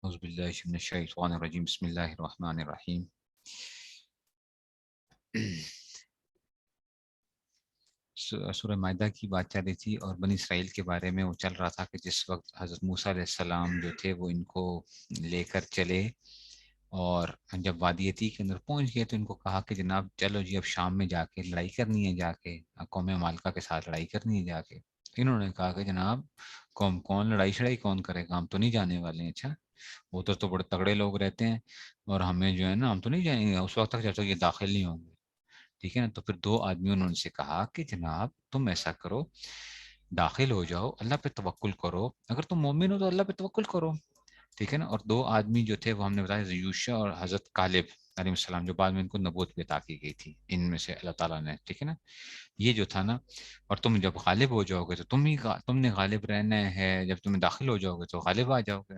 اعوذ باللہ من الشیطان الرجیم بسم اللہ الرحمن الرحیم. سورہ مائدہ کی بات چل رہی تھی اور بنی اسرائیل کے بارے میں وہ چل رہا تھا کہ جس وقت حضرت موسیٰ علیہ السلام جو تھے وہ ان کو لے کر چلے اور جب وادی عتیق کے اندر پہنچ گئے تو ان کو کہا کہ جناب چلو جی اب شام میں جا کے لڑائی کرنی ہے، جا کے قوم مالکہ کے ساتھ لڑائی کرنی ہے جا کے. انہوں نے کہا کہ جناب کون لڑائی شڑائی کون کرے گا، ہم تو نہیں جانے والے ہیں. اچھا وہ تو بڑے تگڑے لوگ رہتے ہیں اور ہمیں جو ہے نا ہم تو نہیں جائیں گے اس وقت تک جب تک یہ داخل نہیں ہوں گے. ٹھیک ہے نا. تو پھر دو آدمیوں نے ان سے کہا کہ جناب تم ایسا کرو، داخل ہو جاؤ، اللہ پہ توکل کرو، اگر تم مومن ہو تو اللہ پہ توکل کرو. ٹھیک ہے نا. اور دو آدمی جو تھے وہ ہم نے بتایا یوشع اور حضرت کالب علیہ السلام، جو بعد میں ان کو نبوت بھی عطا کی گئی تھی ان میں سے اللہ تعالیٰ نے. ٹھیک ہے نا. یہ جو تھا نا، اور تم جب غالب ہو جاؤ گے تو تم نے غالب رہنا ہے، جب تم داخل ہو جاؤ گے تو غالب آ جاؤ گے.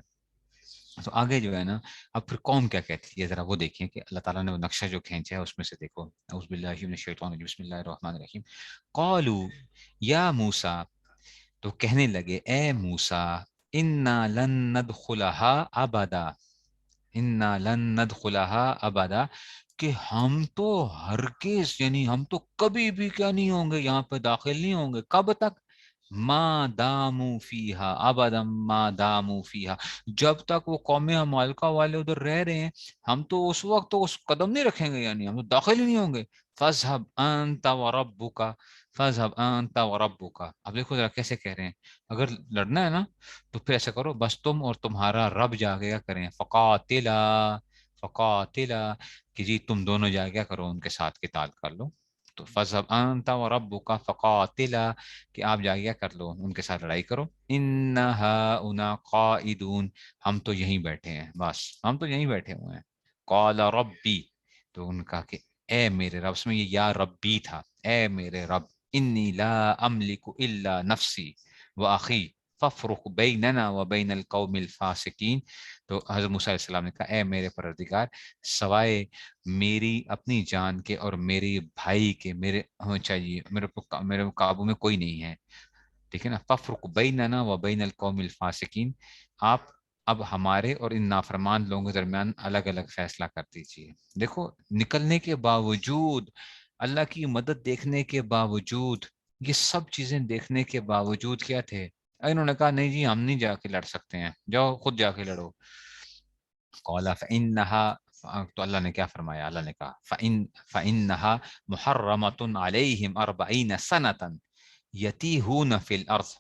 تو آگے جو ہے نا اب پھر قوم کیا کہتی ہے ذرا وہ دیکھیں کہ اللہ تعالیٰ نے وہ نقشہ جو کھینچا ہے اس میں سے دیکھو. اعوذ باللہ من الشیطان الرجیم بسم اللہ الرحمن الرحیم. قالوا یا موسیٰ، تو کہنے لگے اے موسیٰ، انا لن ندخلها ابدا، انا لن ندخلها ابدا، کہ ہم تو ہرگز یعنی ہم تو کبھی بھی کیا نہیں ہوں گے، یہاں پہ داخل نہیں ہوں گے. کب تک؟ ما دامو فیہا ابدا، ما دامو فیہا، جب تک وہ قوم مالکہ والے ادھر رہ رہے ہیں ہم تو اس وقت تو اس قدم نہیں رکھیں گے، یعنی ہم تو داخل ہی نہیں ہوں گے. فاذهب انت وربک، فاذهب انت وربک. اب دیکھو ذرا کیسے کہہ رہے ہیں، اگر لڑنا ہے نا تو پھر ایسا کرو بس تم اور تمہارا رب جا کے کیا کریں، فقاتلا، فقاتلا، کہ جی تم دونوں جا کے کیا کرو ان کے ساتھ قتال کر لو. تو فذهب انت وربک فقاتلا، کہ آپ جا کے کیا کر لو ان کے ساتھ لڑائی کرو. انہا قائدون، ہم تو یہیں بیٹھے ہیں، بس ہم تو یہیں بیٹھے ہوئے ہیں. قال ربی، تو ان کا کہ اے میرے رب، اس میں یہ یا ربی تھا، اے میرے رب، انی لا املک الا نفسی واخی فافرق بیننا وبین القوم الفاسقین. تو حضرت موسیٰ علیہ السلام نے کہا اے میرے پروردگار، سوائے میری اپنی جان کے اور میرے بھائی کے میرے چاہیے، میرے قابو میں کوئی نہیں ہے. ٹھیک ہے نا. ففرق بیننا و بین القوم الفاسقین، آپ اب ہمارے اور ان نافرمان لوگوں کے درمیان الگ الگ فیصلہ کر دیجیے. دیکھو نکلنے کے باوجود، اللہ کی مدد دیکھنے کے باوجود، یہ سب چیزیں دیکھنے کے باوجود کیا تھے، انہوں نے کہا نہیں جی ہم نہیں جا کے لڑ سکتے ہیں، جاؤ خود جا کے لڑو. قال فإنها، تو اللہ نے کیا فرمایا، اللہ نے کہا فإنها محرمۃ علیہم 40 سنة یتیہون فی الارض،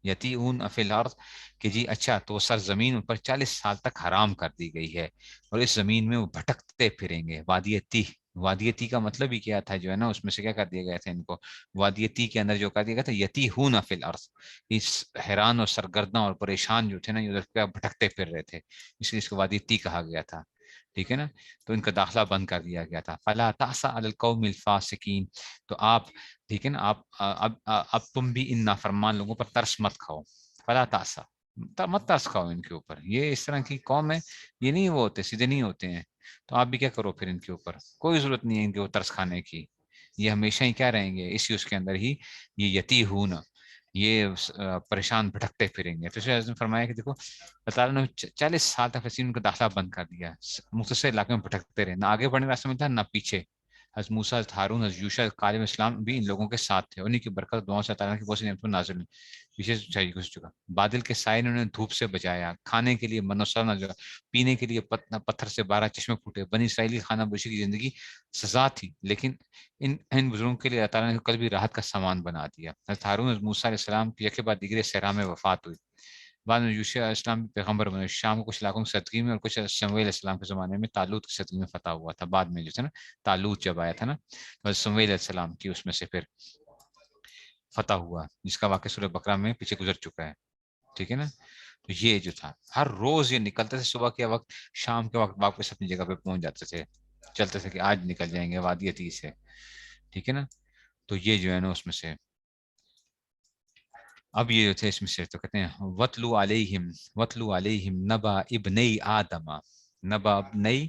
یتیہون فی الارض، کہ جی اچھا تو سرزمین ان پر 40 سال تک حرام کر دی گئی ہے اور اس زمین میں وہ بھٹکتے پھریں گے. وادی تیہ، وادی تیہ کا مطلب ہی کیا تھا جو ہے نا، اس میں سے کیا کر دیا گیا تھا ان کو، وادی تیہ کے اندر جو کر دیا گیا تھا یتیہون فی الارض، اس حیران اور سرگرداں اور پریشان جو تھے نا یہ ادھر کیا بھٹکتے پھر رہے تھے، اس لیے اس کو وادی تیہ کہا گیا تھا. ٹھیک ہے نا. تو ان کا داخلہ بند کر دیا گیا تھا. فلا تأس علی القوم الفاسقین، تو آپ ٹھیک ہے نا آپ اب تم بھی ان نافرمان لوگوں پر ترس مت کھاؤ. فلا تاسا، مت ترس کھاؤ ان کے اوپر، یہ اس طرح کی قوم ہے، یہ نہیں وہ ہوتے، سیدھے نہیں ہوتے ہیں. تو آپ بھی کیا کرو پھر ان کے اوپر، کوئی ضرورت نہیں ہے ان کے اوپر ترس کھانے کی، یہ ہمیشہ ہی کیا رہیں گے اسی اس کے اندر ہی، یہ یتی ہوں، یہ پریشان بھٹکتے پھریں گے. تو نے فرمایا کہ دیکھو اللہ تعالیٰ نے 40 سال تک ان کا داخلہ بند کر دیا، مختصر علاقے میں بھٹکتے رہے، نہ آگے بڑھنے راستے میں تھا نہ پیچھے. حضرت موسیٰ، حضرت ہارون، حضرت یوشع، کالب اسلام بھی ان لوگوں کے ساتھ تھے، انہیں کی برکت دعاؤں سے تعالیٰ کی بہت سی نعمتوں نازل ہوئی. پیچھے چاہیے گزر چکا، بادل کے سائے نے انہیں دھوپ سے بچایا، کھانے کے لیے من و سر نہ جگا، پینے کے لیے پتھر سے 12 چشمے پھوٹے. بنی اسرائیلی کھانا بشی کی زندگی سزا تھی، لیکن ان بزرگوں کے لیے اللہ تعالیٰ نے کل بھی راحت کا سامان بنا دیا. حضرت ہارون، حضرت موسیٰ علیہ السلام کی یکے بعد دیگرے صحرا میں وفات ہوئی. بعد میں یوشع علیہ السلام پیغمبر بنے، شام کو کچھ علاقوں کی صدقی میں اور کچھ شمویل علیہ السلام کے زمانے میں طالوت کی صدقی میں فتح ہوا تھا. بعد میں جو تھا نا طالوت جب آیا تھا نا تو شمویل علیہ السلام کی اس میں سے پھر فتح ہوا، جس کا واقعہ سورہ بقرہ میں پیچھے گزر چکا ہے. ٹھیک ہے نا. تو یہ جو تھا ہر روز یہ نکلتے تھے صبح کے وقت، شام کے وقت واپس اپنی جگہ پہ پہنچ جاتے تھے، چلتے تھے کہ آج نکل جائیں گے وادی عتیق سے. ٹھیک ہے نا. تو یہ جو ہے نا اس میں سے اب یہ جو تھے اس میں سے تو کہتے ہیں وَتْلُو عَلَيْهِمْ نَبَأَ ابْنَيْ آدَمَ، نَبَأَ ابْنَيْ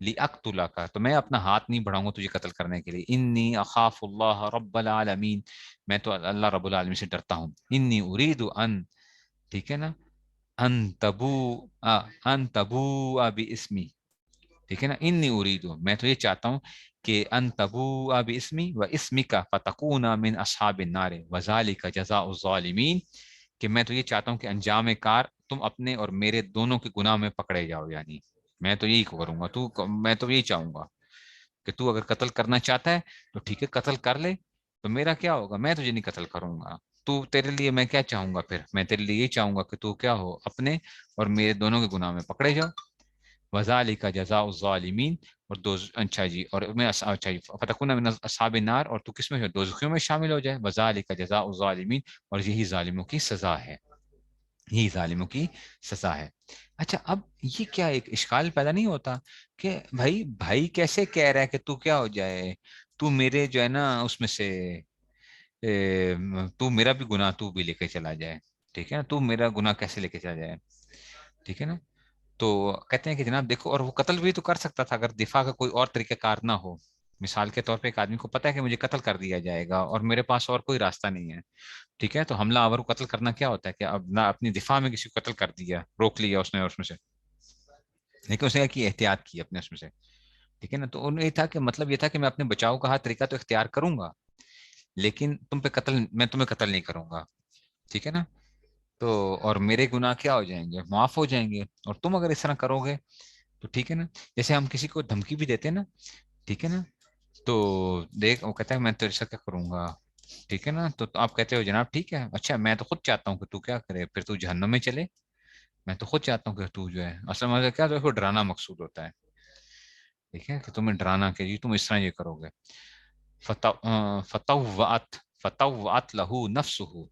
کا تو میں اپنا ہاتھ نہیں بڑھاؤں گا تجھے قتل کرنے کے لیے. انی اخاف اللہ رب العالمین، میں تو اللہ رب العالمین سے ڈرتا ہوں. انی اريد ان، ٹھیک ہے نا، ان تبو باسمی، ٹھیک ہے نا. انی اريد، میں تو یہ چاہتا ہوں کہ ان تبو باسمی و اسمک فتکون من اصحاب النار وذلک جزاء الظالمین، کہ میں تو یہ چاہتا ہوں کہ انجام کار تم اپنے اور میرے دونوں کے گناہ میں پکڑے جاؤ. یعنی میں تو یہی کروں گا، میں تو یہی چاہوں گا کہ تو اگر قتل کرنا چاہتا ہے تو ٹھیک ہے قتل کر لے، تو میرا کیا ہوگا، میں تجھے نہیں قتل کروں گا. تو تیرے لیے میں کیا چاہوں گا، پھر میں تیرے لیے یہ چاہوں گا کہ تو کیا ہو، اپنے اور میرے دونوں کے گناہ میں پکڑے جاؤ. وذالک جزاء الظالمین، اور اچھا جی، اور میں اچھا جی فتکون من اصحاب النار، اور تو کس میں دوزخیوں میں شامل ہو جائے. وذالک جزاء الظالمین، اور یہی ظالموں کی سزا ہے، یہی ظالموں کی سزا ہے. اچھا اب یہ کیا ایک اشکال پیدا نہیں ہوتا کہ بھائی کیسے کہہ رہا ہے کہ تو کیا ہو جائے، تو میرے جو ہے نا اس میں سے تو میرا بھی گناہ تو بھی لے کے چلا جائے، ٹھیک ہے نا، تو میرا گناہ کیسے لے کے چلا جائے، ٹھیک ہے نا. تو کہتے ہیں کہ جناب دیکھو، اور وہ قتل بھی تو کر سکتا تھا اگر دفاع کا کوئی اور طریقہ کار نہ ہو. مثال کے طور پہ ایک آدمی کو پتا ہے کہ مجھے قتل کر دیا جائے گا اور میرے پاس اور کوئی راستہ نہیں ہے، ٹھیک ہے. تو حملہ آور کو قتل کرنا کیا ہوتا ہے کہ اب نہ اپنی دفاع میں کسی کو قتل کر دیا، روک لیا اس نے اس میں سے، لیکن اس نے کی احتیاط کی اپنے اس میں سے، ٹھیک ہے نا. تو انہوں یہ تھا کہ مطلب یہ تھا کہ میں اپنے بچاؤ کا ہر طریقہ تو اختیار کروں گا، لیکن تم پہ قتل، میں تمہیں قتل نہیں کروں گا، ٹھیک ہے نا. تو اور میرے گناہ کیا ہو جائیں گے، معاف ہو جائیں گے. اور تم اگر اس طرح کرو گے تو ٹھیک ہے نا، جیسے ہم کسی کو دھمکی بھی دیتے ہیں نا، ٹھیک ہے نا، تو دیکھ وہ کہتا ہے میں تیرے سے کیا کروں گا، ٹھیک ہے نا. تو آپ کہتے ہو جناب ٹھیک ہے، اچھا میں تو خود چاہتا ہوں کہ تو کیا کرے، پھر تو جہنم میں چلے. میں تو خود چاہتا ہوں کہ تو جو ہے اصل میں کیا، تو ڈرانا مقصود ہوتا ہے، ٹھیک ہے، کہ تمہیں ڈرانا کہ جی تم اس طرح یہ کرو گے. فتوعت له نفسه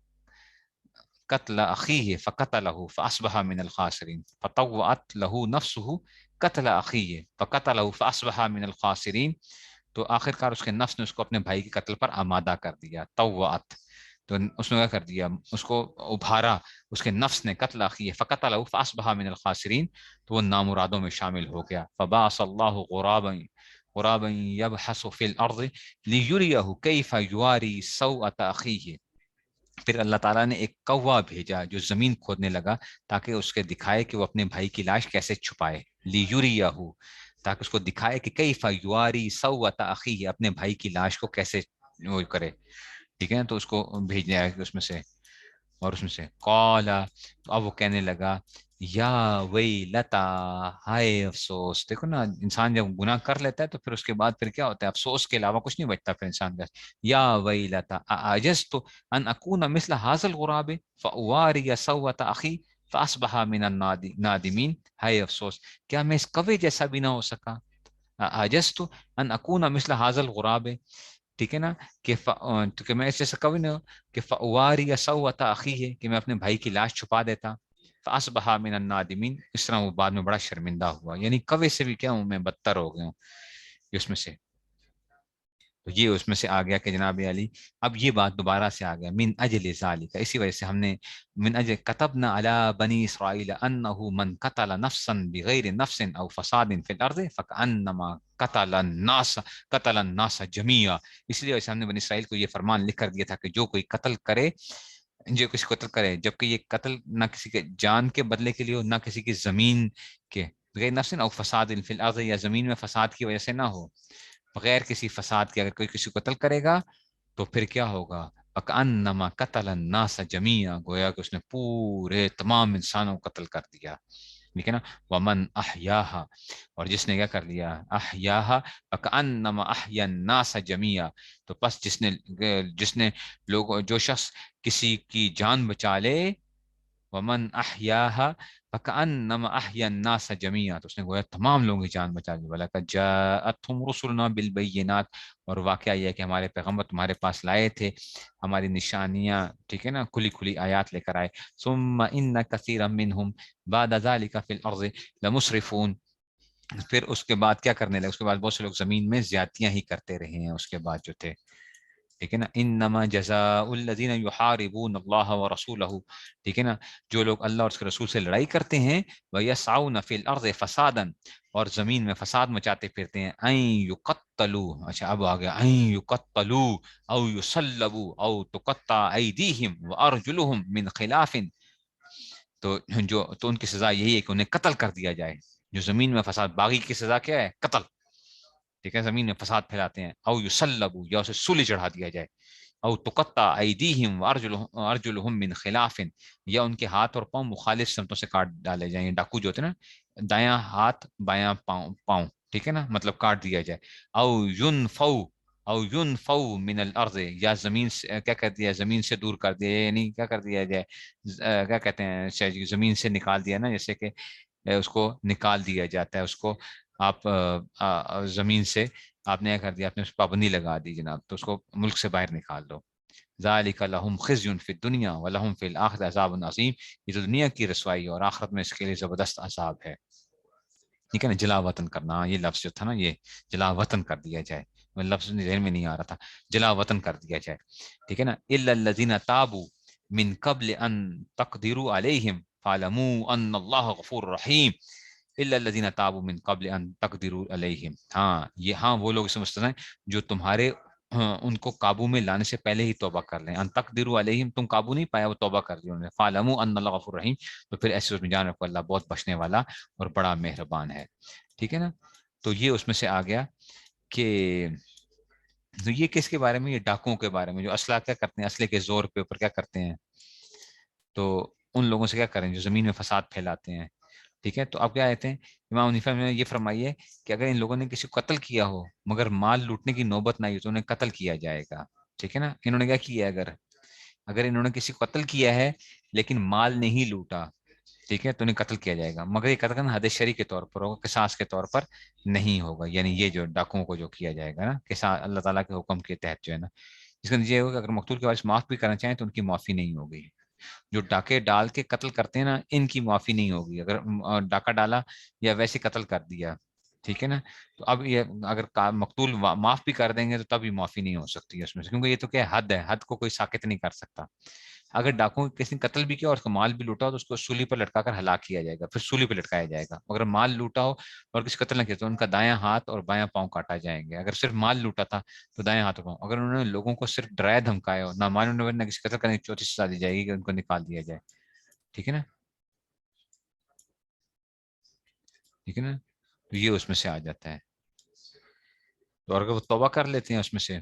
قتل اخیه فقتله فاصبح من الخاسرین. فطوعت له نفسه قتل اخیه فقتله فاصبح من الخاسرین. تو آخرکار اس کے نفس نے اس کو اپنے بھائی کے قتل پر آمادہ کر دیا. طوعت، تو اس نے کیا کر دیا، اس کو ابھارا اس کے نفس نے، قتل اخیه فقتله فاصبح من الخاسرین، تو وہ نامرادوں میں شامل ہو گیا. فبعث اللہ غرابا يبحث في الارض ليريه كيف يواري سوءة اخیه. پھر اللہ تعالیٰ نے ایک کوا بھیجا جو زمین کھودنے لگا تاکہ اس کے دکھائے کہ وہ اپنے بھائی کی لاش کیسے چھپائے. لیوریہو، تاکہ اس کو دکھائے کہ کیف یواری سوءۃ اخیہ، اپنے بھائی کی لاش کو کیسے وہ کرے، ٹھیک ہے. تو اس کو بھیجنے آیا اس میں سے، اور اس میں سے قالا، تو اب وہ کہنے لگا یا ویلتا، ہائے افسوس. دیکھو نا، انسان جب گناہ کر لیتا ہے تو پھر اس کے بعد پھر کیا ہوتا ہے، افسوس کے علاوہ کچھ نہیں بچتا پھر انسان کا. یا ویلتا اعجزت ان اکون مثل هذا الغراب فاواری سوءة اخی فاصبح من النادمین. ہائے افسوس، کیا میں اس کوے جیسا بھی نہ ہو سکا. اعجزت ان اکون مثل هذا الغراب، ٹھیک ہے نا، کہ میں اس جیسا کبھی نہ ہوں کہ فواری یا سوءۃ اخیہ، کہ میں اپنے بھائی کی لاش چھپا دیتا. فاصبح من النادمین، اس طرح وہ بعد میں بڑا شرمندہ ہوا. یعنی کوے سے بھی کیا ہوں میں بدتر ہو گیا ہوں اس میں سے. تو یہ اس میں سے آ گیا کہ جناب علی اب یہ بات دوبارہ سے آ گیا، من اجل ذالک، اسی وجہ سے ہم نے من اجل کتبنا علی بنی اسرائیل انه من قتل نفسا بغیر نفس او فساد فی الارض فکانما قتل الناس جميعا. اس لیے ہم نے بنی اسرائیل کو یہ فرمان لکھ کر دیا تھا کہ جو کوئی قتل کرے، جو کسی قتل کرے، جبکہ یہ قتل نہ کسی کے جان کے بدلے کے لیے ہو، نہ کسی کی زمین کے، بغیر نفس او فساد فی الارض، یا زمین میں فساد کی وجہ سے نہ ہو، بغیر کسی فساد کے اگر کوئی کسی کو قتل کرے گا تو پھر کیا ہوگا، فَكَأَنَّمَا قَتَلَ النَّاسَ جَمِيعًا، گویا کہ اس نے پورے تمام انسانوں کو قتل کر دیا، ٹھیک ہے نا. وَمَنْ أَحْيَاهَا، اور جس نے کیا کر لیا، أَحْيَاهَا فَكَأَنَّمَا أَحْيَا النَّاسَ جَمِيعًا، تو بس جس نے جو شخص کسی کی جان بچا لے، ومن احیاها فکأنما احیا الناس جميعا، تو اس نے گویا تمام لوگوں کی جان بچا لی. وَلَقَدْ جَاءَتْهُمْ رُسُلُنَا بِالْبَيِّنَاتِ، اور واقعہ یہ ہے کہ ہمارے پیغمبر تمہارے پاس لائے تھے ہماری نشانیاں، ٹھیک ہے نا، کھلی کھلی آیات لے کر آئے. ثُمَّ إِنَّ كَثِيرًا مِّنْهُمْ بَعْدَ ذَلِكَ فِي الْأَرْضِ لَمُسْرِفُونَ. پھر اس کے بعد کیا کرنے لگے، اس کے بعد بہت سے لوگ زمین میں زیادتیاں ہی کرتے رہے ہیں اس کے بعد جو تھے، ٹھیک ہے نا، انما جزاء الذین یحاربون اللہ ورسولہ، ٹھیک ہے نا، جو لوگ اللہ اور اس کے رسول سے لڑائی کرتے ہیں، ویسعون فی الارض فسادا، اور زمین میں فساد مچاتے پھرتے ہیں، این یقتلوا، اچھا اب آ گیا، این یقتلوا او یصلبوا او تقطع ایدیہم وارجلہم من خلاف، تو ان کی سزا یہی ہے کہ انہیں قتل کر دیا جائے. جو زمین میں فساد، باغی کی سزا کیا ہے؟ قتل. ٹھیک ہے، زمین میں فساد پھیلاتے ہیں، او یسلبوا، یا اسے سولی چڑھا دیا جائے، او تقطع ایدیہم وارجلہم من خلاف، یا ان کے ہاتھ اور پاؤں مخالف سمتوں سے کاٹ ڈالے جائیں. ڈاکو جو ہوتے ہیں نا، دایاں ہاتھ بایاں پاؤں، ٹھیک ہے نا، مطلب کاٹ دیا جائے. او ینفو من الارض، یا زمین سے کیا کر دیا، زمین سے دور کر دیا، یعنی کیا کر دیا جائے، کیا کہتے ہیں، زمین سے نکال دیا نا، جیسے کہ اس کو نکال دیا جاتا ہے، اس کو آپ زمین سے آپ نے کیا کر دیا، آپ نے اس پابندی لگا دی جناب، تو اس کو ملک سے باہر نکال دو. ذالک لہم خزی فی الدنیا ولہم فی الآخرۃ عذاب عظیم، یہ تو دنیا کی رسوائی اور آخرت میں اس کے لیے زبردست عذاب ہے. ٹھیک ہے نا، جلا وطن کرنا، یہ لفظ جو تھا نا، یہ جلا وطن کر دیا جائے، لفظ ذہن میں نہیں آ رہا تھا، جلا وطن کر دیا جائے. ٹھیک ہے نا، الا الذین تابوا من قبل ان تقدروا علیہم فاعلموا ان اللہ غفور رحیم. الا الذین تابوا من قبل ان تقدروا علیہم، ہاں یہ، ہاں وہ لوگ سمجھتے ہیں جو تمہارے ان کو قابو میں لانے سے پہلے ہی توبہ کر لیں. ان تقدروا علیہم، تم قابو نہیں پایا، وہ توبہ کر لی انہوں نے. فاعلموا ان اللہ غفور رحیم، تو پھر ایسے اس میں جان رکھو اللہ بہت بخشنے والا اور بڑا مہربان ہے. ٹھیک ہے نا، تو یہ اس میں سے آ گیا کہ تو یہ کس کے بارے میں، یہ ڈاکوؤں کے بارے میں، جو اسلحہ کیا کرتے ہیں، اسلحے کے زور کے اوپر کیا کرتے ہیں، تو ان لوگوں سے کیا کریں جو زمین میں فساد پھیلاتے ہیں. ٹھیک ہے، تو اب کیا آتے ہیں، امام حنیفہ نے یہ فرمائیے کہ اگر ان لوگوں نے کسی کو قتل کیا ہو مگر مال لوٹنے کی نوبت نہ آئی تو انہیں قتل کیا جائے گا. ٹھیک ہے نا، انہوں نے کیا کیا ہے، اگر انہوں نے کسی کو قتل کیا ہے لیکن مال نہیں لوٹا، ٹھیک ہے، تو انہیں قتل کیا جائے گا، مگر یہ قتل کرنا حد شرعی کے طور پر ہوگا، قصاص کے طور پر نہیں ہوگا. یعنی یہ جو ڈاکوؤں کو جو کیا جائے گا نا، قصاص اللہ تعالیٰ کے حکم کے تحت جو ہے نا، اس کا نتیجہ یہ ہوگا کہ اگر مقتول کے وارث معاف بھی کرنا چاہیں تو ان کی معافی نہیں ہوگی. جو ڈاکے ڈال کے قتل کرتے ہیں نا، ان کی معافی نہیں ہوگی. اگر ڈاکہ ڈالا یا ویسے قتل کر دیا، ٹھیک ہے نا، تو اب یہ اگر مقتول معاف بھی کر دیں گے تو تب بھی معافی نہیں ہو سکتی ہے اس میں سے، کیونکہ یہ تو کیا حد ہے، حد کو کوئی ساکت نہیں کر سکتا. اگر ڈاکو کسی نے قتل بھی کیا اور اس کو مال بھی لوٹا ہو تو اس کو سولی پر لٹکا کر ہلاک کیا جائے گا، پھر سولی پہ لٹکایا جائے گا. اگر مال لوٹا ہو اور کسی قتل نہ کیا تو ان کا دایاں ہاتھ اور بایاں پاؤں کاٹا جائیں گے. اگر صرف مال لوٹا تھا تو دایاں ہاتھ اور پاؤں. اگر انہوں نے لوگوں کو صرف ڈرایا دھمکایا ہو، نہ مال نہ کسی قتل کرنے کی، چوتھی سزا دی جائے گی کہ ان کو نکال دیا جائے. ٹھیک ہے نا، ٹھیک ہے نا، تو یہ اس میں سے آ جاتا ہے. تو اگر وہ توبہ کر لیتے ہیں اس میں سے،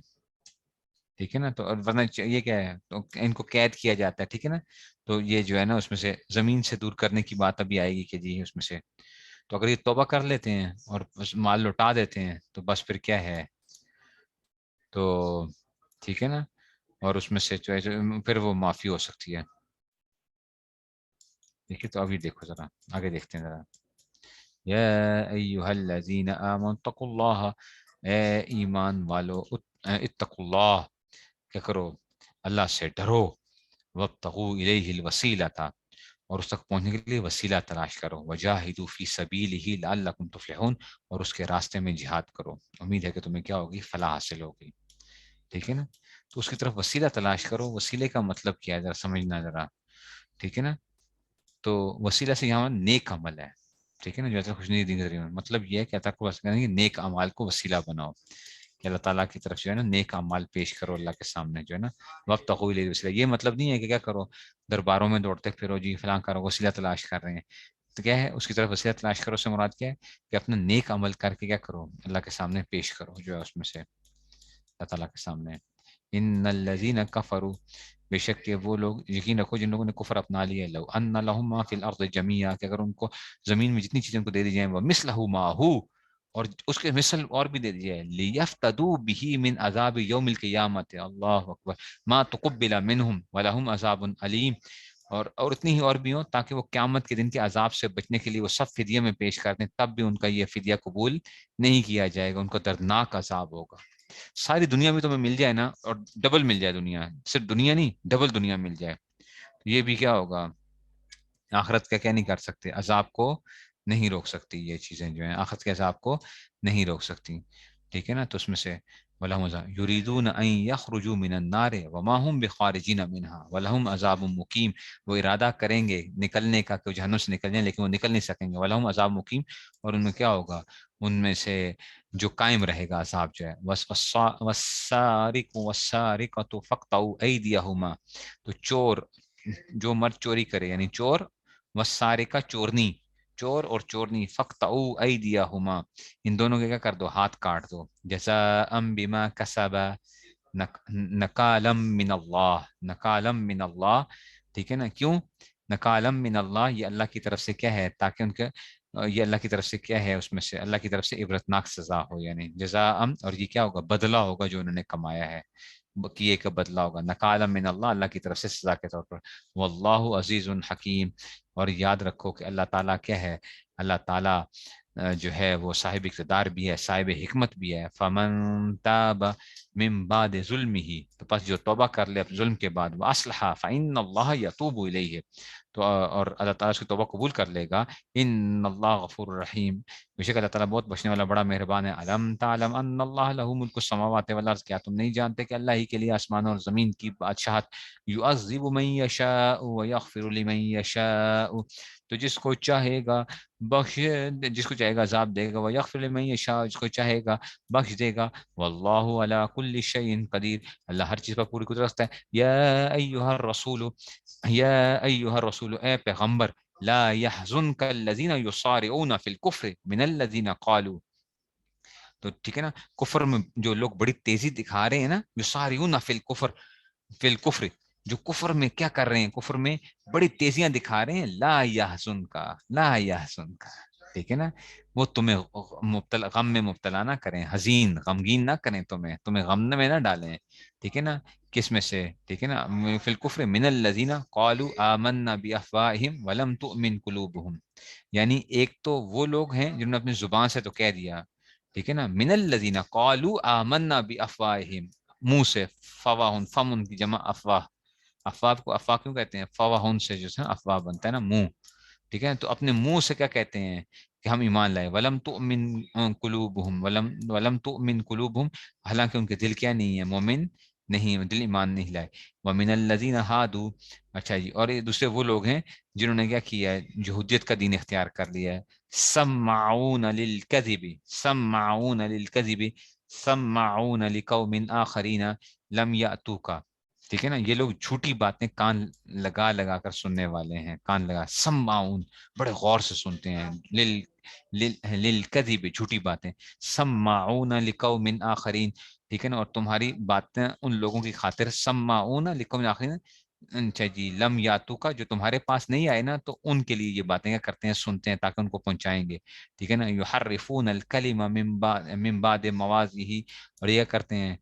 ٹھیک ہے نا، تو ورنہ یہ کیا ہے، تو ان کو قید کیا جاتا ہے. ٹھیک ہے نا، تو یہ جو ہے نا اس میں سے زمین سے دور کرنے کی بات ابھی آئے گی کہ جی اس میں سے، تو اگر یہ توبہ کر لیتے ہیں اور مال لوٹا دیتے ہیں تو بس پھر کیا ہے، تو ٹھیک ہے نا، اور اس میں سے جو ہے پھر وہ معافی ہو سکتی ہے. ٹھیک ہے، تو ابھی دیکھو ذرا آگے دیکھتے ہیں ذرا. یا ایہا الذین آمنوا اتقوا اللہ، اے ایمان والو اتقوا اللہ، کیا کرو، اللہ سے ڈرو. وابتغوا الیہ الوسیلۃ، اور اس تک پہنچنے کے لیے وسیلہ تلاش کرو. وجاہدوا فی سبیلہ لعلکم تفلحون، اور اس کے راستے میں جہاد کرو، امید ہے کہ تمہیں کیا ہوگی، فلاح حاصل ہوگی. ٹھیک ہے نا، تو اس کی طرف وسیلہ تلاش کرو. وسیلے کا مطلب کیا ہے ذرا سمجھنا ذرا. ٹھیک ہے نا، تو وسیلہ سے یہاں نیک عمل ہے. ٹھیک ہے نا، جو ایسا خوش نہیں دی گئی، مطلب یہ ہے کہ اللہ کو نیک اعمال کو وسیلہ بناؤ، کہ اللہ تعالیٰ کی طرف جو ہے نا نیک اعمال پیش کرو اللہ کے سامنے جو ہے نا. وقت تقویل وسیلہ، یہ مطلب نہیں ہے کہ کیا کرو، درباروں میں دوڑتے پھرو جی فلاں کرو، وسیلہ تلاش کر رہے ہیں. تو کیا ہے، اس کی طرف وسیلہ تلاش کرو سے مراد کیا ہے کہ اپنا نیک عمل کر کے کیا کرو، اللہ کے سامنے پیش کرو جو ہے اس میں سے، اللہ تعالیٰ کے سامنے. ان الذین کفروا، بے شک کہ وہ لوگ، یقین رکھو جن لوگوں نے کفر اپنا لیا ہے، لو ان لهم ما فی الارض جميعا، کہ اگر ان کو زمین میں جتنی چیزیں ان کو دے دی جائیں، وہ مثلہ معہ، اور اس کے مثل اور بھی دے دی جائے، لیفتدوا به من عذاب یوم القیامت، اللہ اکبر، ما تقبل منہم ولہم عذاب علیم، اور اتنی ہی اور بھی ہوں تاکہ وہ قیامت کے دن کے عذاب سے بچنے کے لیے وہ سب فدیہ میں پیش کر دیں، تب بھی ان کا یہ فدیہ قبول نہیں کیا جائے گا، ان کو دردناک عذاب ہوگا. ساری دنیا بھی تمہیں مل جائے نا، اور ڈبل مل جائے، دنیا صرف دنیا نہیں ڈبل دنیا مل جائے، تو یہ بھی کیا ہوگا، آخرت کا کیا نہیں کر سکتے، عذاب کو نہیں روک سکتی. یہ چیزیں جو ہیں آخرت کے عذاب کو نہیں روک سکتی. ٹھیک ہے نا. تو اس میں سے وَلَهُمْ عَذَابٌ يُرِيدُونَ أَن يَخْرُجُوا مِنَ النَّارِ وَمَا هُمْ بِخَارِجِينَ مِنْهَا وَلَهُمْ عَذَابٌ مُقِيمٌ. وہ ارادہ کریں گے نکلنے کا کہ جہنم سے نکل جائیں لیکن وہ نکل نہیں سکیں گے. وَلَهُمْ عَذَابٌ مُقِيمٌ. اور ان میں کیا ہوگا؟ ان میں سے جو قائم رہے گا عذاب جو ہے. وَالسَّارِقُ وَالسَّارِقَةُ فَاقْطَعُوا أَيْدِيَهُمَا. تو چور جو مرد چوری کرے یعنی چور، والسارقہ چورنی، چور اور چورنی، فَاقْطَعُوا أَيْدِيَهُمَا. ان دونوں کے کیا کر دو؟ ہاتھ کاٹ دو. جزاء بما کسبا نکالم من اللہ، نکالم من اللہ. ٹھیک ہے نا. کیوں نکالم من اللہ؟ یہ اللہ کی طرف سے کیا ہے؟ تاکہ ان کے یہ اللہ کی طرف سے کیا ہے؟ اس میں سے اللہ کی طرف سے عبرتناک سزا ہو. یعنی جزاء، اور یہ کیا ہوگا؟ بدلہ ہوگا جو انہوں نے کمایا ہے، کیے کا بدلہ ہوگا. نکالم من اللہ، اللہ کی طرف سے سزا کے طور پر. واللہ عزیز حکیم. اور یاد رکھو کہ اللہ تعالیٰ کیا ہے؟ اللہ تعالیٰ جو ہے وہ صاحب اقتدار بھی ہے، صاحب حکمت بھی ہے. فمن تاب من بعد ظلمہ. تو پس جو توبہ کر لے ظلم کے بعد، واصلح فإن اللہ یتوب الیہ. تو اور اللہ تعالیٰ اس کی توبہ قبول کر لے گا. ان اللہ غفور رحیم. بے شک اللہ تعالیٰ بہت بخشنے والا بڑا مہربان ہے. علم تعلم ان اللہ لہ ملک السماوات والارض. کیا تم نہیں جانتے کہ اللہ ہی کے لیے آسمانوں اور زمین کی بادشاہت. یعذب من یشاء ویغفر لمن یشاء. تو جس کو چاہے گا بخش، جس کو چاہے گا عذاب دے گا. وَيَغْفِرُ لِمَن يَشَاءُ. جس کو چاہے گا بخش دے گا. وَاللَّهُ عَلَى كُلِّ شَيْءٍ قدیر. اللہ ہر چیز پر پوری قدرت رکھتا ہے. یا ایھا الرسول، یا ایھا الرسول، اے پیغمبر، لا يحزنك الذين يصارعون في الكفر من الذين قالوا. تو ٹھیک ہے نا. کفر میں جو لوگ بڑی تیزی دکھا رہے ہیں نا، یصارعون فی الکفر، فی الکفر، جو کفر میں کیا کر رہے ہیں؟ کفر میں بڑی تیزیاں دکھا رہے ہیں. لا یحزن کا، لا یحزن کا. ٹھیک ہے نا. وہ تمہیں مبتلا، غم میں مبتلا نہ کریں، حزین غمگین نہ کریں، تمہیں غم میں نہ ڈالیں. ٹھیک ہے نا. کس میں سے؟ ٹھیک ہے نا. فی الکفر من الذین قالوا آمنا بافواہہم ولم تؤمن قلوبہم. یعنی ایک تو وہ لوگ ہیں جنہوں نے اپنی زبان سے تو کہہ دیا، ٹھیک ہے نا، من الذین قالوا آمنا بافواہہم، منہ سے. فواہن، فمن کی جمع افواہ. افواہ کو افواہ کیوں کہتے ہیں؟ فواہن سے جو ہے افواہ بنتا ہے نا، منہ. ٹھیک ہے. تو اپنے منہ سے کیا کہتے ہیں؟ کہ ہم ایمان لائے. ولم تؤمن قلوبہم، ولم تؤمن قلوبہم، حالانکہ ان کے دل کیا نہیں ہے؟ مومن نہیں، دل ایمان نہیں لائے. ومن الذین ہادوا. اچھا جی. اور یہ دوسرے وہ لوگ ہیں جنہوں نے کیا کیا ہے؟ جو حجت کا دین اختیار کر لیا ہے. سماعون للکذب، سماعون للکذب، سماعون لقوم آخرین لم یأتوک. ٹھیک ہے نا. یہ لوگ جھوٹی باتیں کان لگا لگا کر سننے والے ہیں. کان لگا، سماعون، بڑے غور سے سنتے ہیں. للکذب، جھوٹی باتیں. سماعون لقوم آخرین. ٹھیک ہے نا. اور تمہاری باتیں ان لوگوں کی خاطر. سماعون لقوم آخرین. اچھا جی. لم یاتو کا، جو تمہارے پاس نہیں آئے نا، تو ان کے لیے یہ باتیں کیا کرتے ہیں؟ سنتے ہیں تاکہ ان کو پہنچائیں گے. ٹھیک ہے نا. یحرفون الکلم من بعد مواضعہ. اور یہ کرتے ہیں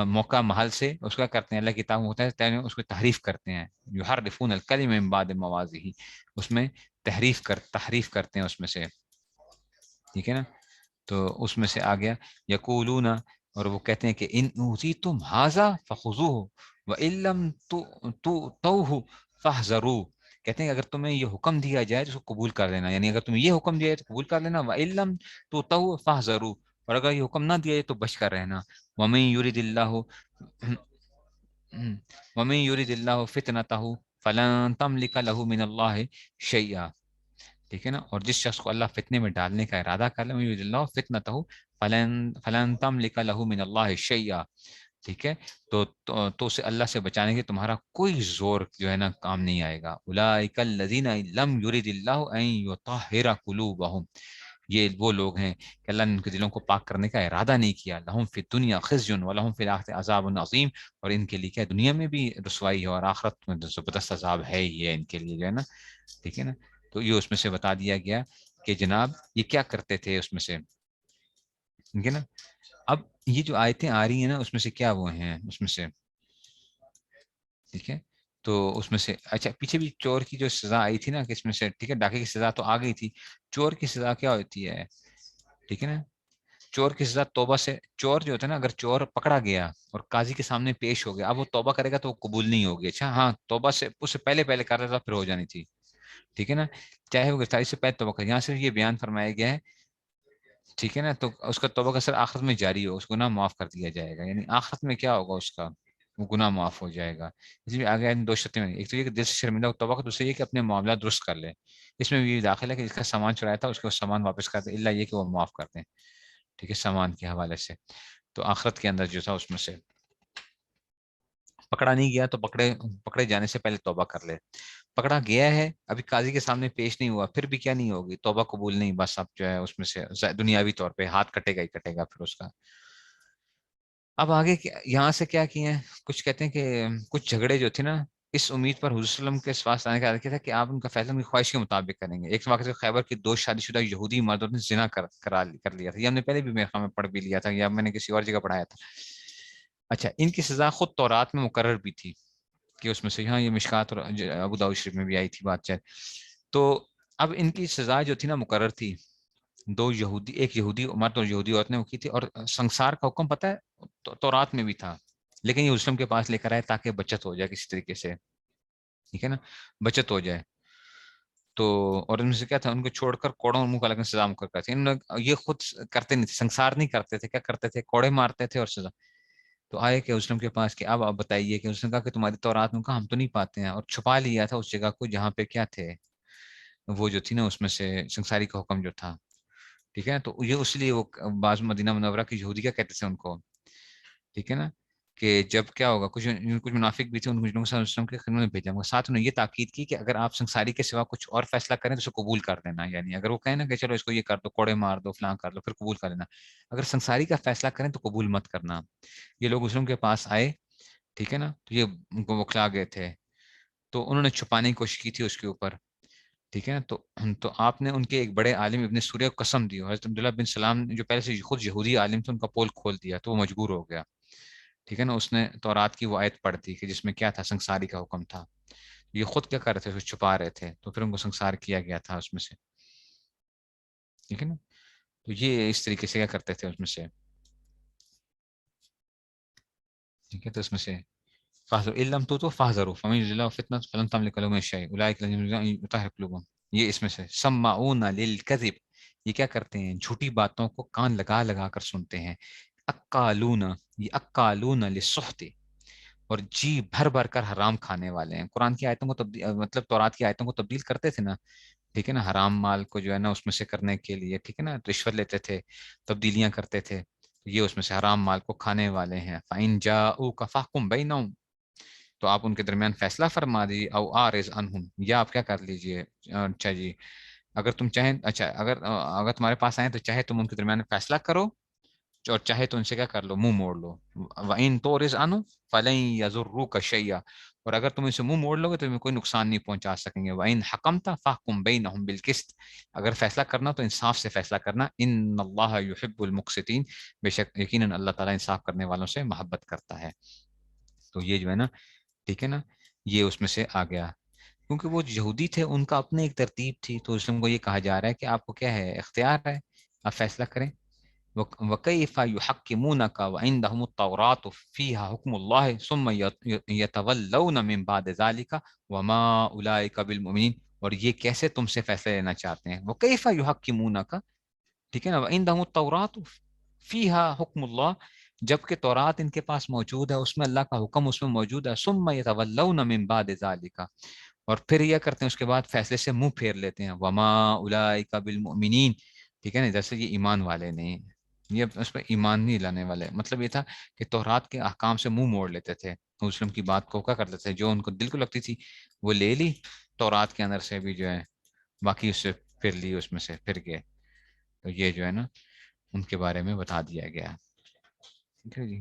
موقع محل سے اس کا کرتے ہیں، اللہ کی کتاب ہوتا ہے اس کو تحریف کرتے ہیں. یحرفون الکلم من بعد مواضعہ، اس میں تحریف کرتے ہیں اس میں سے. ٹھیک ہے نا. تو اس میں سے آ گیا یقولون. اور وہ کہتے ہیں کہ ان اوتیتم ھذا فخذوہ وان لم تؤتوہ فاحذروا. کہتے ہیں کہ اگر تمہیں یہ حکم دیا جائے تو اس کو قبول کر لینا. یعنی اگر تمہیں یہ حکم دیا جائے تو قبول کر لینا. وان لم تؤتوہ فاحذروا. اور اگر یہ حکم نہ دیا جائے تو بچ کر رہنا. ومن یرید اللہ ومن یرید اللہ فتنتہ فلن تملک له من اللہ شیئا. ٹھیک ہے نا. اور جس شخص کو اللہ فتنے میں ڈالنے کا ارادہ کر لے، اللہ فتنتہ فلن تملک له من اللہ شیئا. ٹھیک ہے. تو اسے اللہ سے بچانے کے تمہارا کوئی زور جو ہے نا کام نہیں آئے گا. اولئک الذین لم یرد اللہ ان یطہر قلوبہم. یہ وہ لوگ ہیں کہ اللہ نے ان کے دلوں کو پاک کرنے کا ارادہ نہیں کیا. لہم فی الدنیا خزی ولہم فی الآخرۃ عذاب عظیم. اور ان کے لیے کیا دنیا میں بھی رسوائی ہے اور آخرت میں زبردست عذاب ہے ہی ہے ان کے لیے جو ہے نا. ٹھیک ہے نا. تو یہ اس میں سے بتا دیا گیا کہ جناب یہ کیا کرتے تھے اس میں سے. ٹھیک ہے نا. اب یہ جو آیتیں آ رہی ہیں نا اس میں سے کیا وہ ہیں اس میں سے. ٹھیک ہے. تو اس میں سے اچھا پیچھے بھی چور کی جو سزا آئی تھی نا کہ اس میں سے، ٹھیک ہے، ڈاکے کی سزا تو آ گئی تھی. چور کی سزا کیا ہوتی ہے؟ ٹھیک ہے نا. چور کی سزا توبہ سے. چور جو ہوتا ہے نا، اگر چور پکڑا گیا اور قاضی کے سامنے پیش ہو گیا، اب وہ توبہ کرے گا تو وہ قبول نہیں ہوگی. اچھا ہاں، توبہ سے اس سے پہلے کر رہا تھا پھر ہو جانی تھی. ٹھیک ہے نا. چاہے وہ گرفتاری سے پہلے توبہ کرے. یہاں سے یہ بیان فرمایا گیا ہے ٹھیک ہے نا، تو اس کا توبہ کا اثر آخرت میں جاری ہو، اس کو گناہ معاف کر دیا جائے گا، یعنی آخرت میں کیا ہوگا اس کا، وہ گناہ معاف ہو جائے گا۔ اس لیے آگے دو شرطیں ہیں، ایک تو یہ کہ دل سے شرمندہ ہو توبہ کا، دوسرے یہ کہ اپنے معاملات درست کر لے۔ اس میں بھی یہ داخل ہے کہ جس کا سامان چرایا تھا اس کو سامان واپس کر دے، اللہ یہ کہ وہ معاف کر دیں، ٹھیک ہے، سامان کے حوالے سے۔ تو آخرت کے اندر جو تھا اس میں سے پکڑا نہیں گیا تو پکڑے جانے سے پہلے توبہ کر لے۔ پکڑا گیا ہے، ابھی قاضی کے سامنے پیش نہیں ہوا، پھر بھی کیا نہیں ہوگی، توبہ قبول نہیں، بس اب جو ہے اس میں سے دنیاوی طور پہ ہاتھ کٹے گا ہی کٹے گا پھر اس کا۔ اب آگے یہاں سے کیا کیے ہیں، کچھ کہتے ہیں کہ کچھ جھگڑے جو تھے نا، اس امید پر حضور صلی اللہ علیہ وسلم کے پاس آنے کا کیا تھا کہ آپ ان کا فیصلہ ان کی خواہش کے مطابق کریں گے۔ ایک واقعہ خیبر کی دو شادی شدہ یہودی مردوں نے زنا کر لیا تھا، یہ ہم نے پہلے بھی میرے خیال میں پڑھ بھی لیا تھا، یا میں نے کسی اور جگہ پڑھایا تھا۔ اچھا، ان کی سزا خود تورات میں مقرر بھی تھی، کہ اس میں سے یہاں یہ مشکات اور ابو داؤد شریف میں بھی آئی تھی بات چیت۔ تو اب ان کی سزا جو تھی نا مقرر تھی، دو یہودی، ایک یہودی مرد اور یہودی عورت نے وہ کی تھی، اور سنسار کا حکم پتہ ہے تورات میں بھی تھا، لیکن یہ اسلم کے پاس لے کر آئے تاکہ بچت ہو جائے کسی طریقے سے، ٹھیک ہے نا، بچت ہو جائے۔ تو اور ان میں سے کیا تھا، ان کو چھوڑ کر کوڑوں اور منہ کا لگن سزا مقرر کرتے تھے، یہ خود کرتے نہیں تھے، سنسار نہیں کرتے تھے، کیا کرتے تھے، کوڑے مارتے تھے اور سزا۔ تو آئے کہ اسلم کے پاس کہ اب آپ بتائیے، کہ اس نے کہا کہ تمہاری تورات میں کہا ہم تو نہیں پاتے ہیں، اور چھپا لیا تھا اس جگہ کو جہاں پہ کیا تھے، وہ جو تھی نا اس میں سے سنساری کا حکم جو تھا، ٹھیک ہے۔ تو یہ اس لیے وہ بعض مدینہ منورہ کی یہودی کیا کہتے تھے ان کو، ٹھیک ہے نا، کہ جب کیا ہوگا، کچھ منافق بھی تھے، ان کچھ لوگوں کو وسلم کی خدمت میں بھیجا گا، ساتھ انہوں نے یہ تاکید کی کہ اگر آپ سنساری کے سوا کچھ اور فیصلہ کریں تو اسے قبول کر دینا، یعنی اگر وہ کہیں نا کہ چلو اس کو یہ کر دو، کوڑے مار دو، فلاں کر دو، پھر قبول کر لینا، اگر سنساری کا فیصلہ کریں تو قبول مت کرنا۔ یہ لوگ وسلم کے پاس آئے، ٹھیک ہے نا، تو یہ ان کو بخلا گئے تھے، تو انہوں نے چھپانے کی کوشش کی تھی اس کے اوپر، ٹھیک ہے نا۔ تو آپ نے ان کے ایک بڑے عالم ابن سوریہ کو قسم دی، حضرت عبداللہ بن سلام جو پہلے سے خود یہودی عالم تھے، ان کا پول کھول دیا، تو وہ مجبور ہو گیا، ٹھیک ہے نا۔ اس نے تورات کی وہ آیت پڑھ دی کہ جس میں کیا تھا، سنساری کا حکم تھا، یہ خود کیا کر رہے تھے، چھپا رہے تھے، تو پھر ان کو سنسار کیا گیا تھا اس میں سے، ٹھیک ہے نا۔ تو یہ اس طریقے سے کیا کرتے تھے اس میں سے، ٹھیک ہے، تو اس میں سے فَاحْذَرُوا إِن لَّمْ تُوتُوا فَاحْذَرُوا فَمَن يُرِدِ اللَّهُ فِتْنَتَهُ فَلَن تَمْلِكَ لَهُ مِنَ الشَّيْءِ أُولَٰئِكَ الَّذِينَ يُرِيدُونَ أَن يُطَهِّرُوا قُلُوبَهُم، یہ اس میں سے سَمَّاعُونَ لِلْكَذِبِ، یہ کیا کرتے ہیں، جھوٹی باتوں کو کان لگا لگا کر سنتے ہیں، اکالون، یہ اکالون للسحت، اور جی بھر بھر کر حرام کھانے والے ہیں، قرآن کی آیتوں کو تبدیل، مطلب تورات کی آیتوں کو تبدیل کرتے تھے نا، ٹھیک ہے نا، حرام مال کو جو ہے نا اس میں سے کرنے کے لیے، ٹھیک ہے نا، رشوت لیتے تھے، تبدیلیاں کرتے تھے، یہ اس میں سے حرام مال کو کھانے والے ہیں۔ فَإِن جَاءُوكَ فَاحْكُم بَيْنَهُمْ، تو آپ ان کے درمیان فیصلہ فرما دیجیے، او آرز عنہم، یا آپ کیا کر لیجیے، اچھا جی، اگر تم چاہیں، اچھا اگر تمہارے پاس آئیں تو چاہے تم ان کے درمیان فیصلہ کرو، اور چاہے تو ان سے کیا کر لو، منہ موڑ لو۔ وَإِن تُعْرِضْ عَنْهُمْ فَلَن يَضُرُّوكَ شَيْئًا، اور اگر تم ان سے منہ موڑ لو گے تو تمہیں کوئی نقصان نہیں پہنچا سکیں گے۔ وَإِن حَكَمْتَ فَاحْكُم بَيْنَهُم بِالْقِسْطِ، اگر فیصلہ کرنا تو انصاف سے فیصلہ کرنا، ان اللہ یحب المقسطین، بے شک یقیناً اللہ تعالیٰ انصاف کرنے والوں سے محبت کرتا ہے۔ تو یہ جو ہے نا، ٹھیک ہے نا، یہ اس میں سے آ گیا، کیونکہ وہ یہودی تھے، ان کا اپنے ایک ترتیب تھی، تو اس کو یہ کہا جا رہا ہے کہ آپ کو کیا ہے، اختیار ہے، آپ فیصلہ کریں۔ وَكَيْفَ يُحَكِّمُونَكَ وَعِندَهُمُ التَّوْرَاةُ فِيهَا حُكْمُ اللَّهِ ثُمَّ يَتَوَلَّوْنَ مِن بَعْدِ ذَلِكَ وَمَا أُولَٰئِكَ بِالْمُؤْمِنِينَ، اور یہ کیسے تم سے فیصلہ لینا چاہتے ہیں، وَكَيْفَ يُحَكِّمُونَكَ، ٹھیک ہے نا، وَعِندَهُمُ التَّوْرَاةُ فِيهَا حُكْمُ اللَّهِ، جبکہ تورات ان کے پاس موجود ہے، اس میں اللہ کا حکم اس میں موجود ہے، ثُمَّ يَتَوَلَّوْنَ مِن بَعْدِ ذَلِكَ، اور پھر یہ کرتے ہیں اس کے بعد فیصلے سے منہ پھیر لیتے ہیں، وما اولئک بالمؤمنین، ٹھیک ہے نا، جیسے یہ ایمان والے نہیں، یہ اس پہ ایمان نہیں لانے والے، مطلب یہ تھا کہ تورات کے احکام سے منہ موڑ لیتے تھے، مسلم کی بات کو کیا کرتے تھے، جو ان کو دل کو لگتی تھی وہ لے لی، تورات کے اندر سے بھی جو ہے باقی اس سے پھر لی، اس میں سے پھر گئے، تو یہ جو ہے نا ان کے بارے میں بتا دیا گیا، ٹھیک ہے جی۔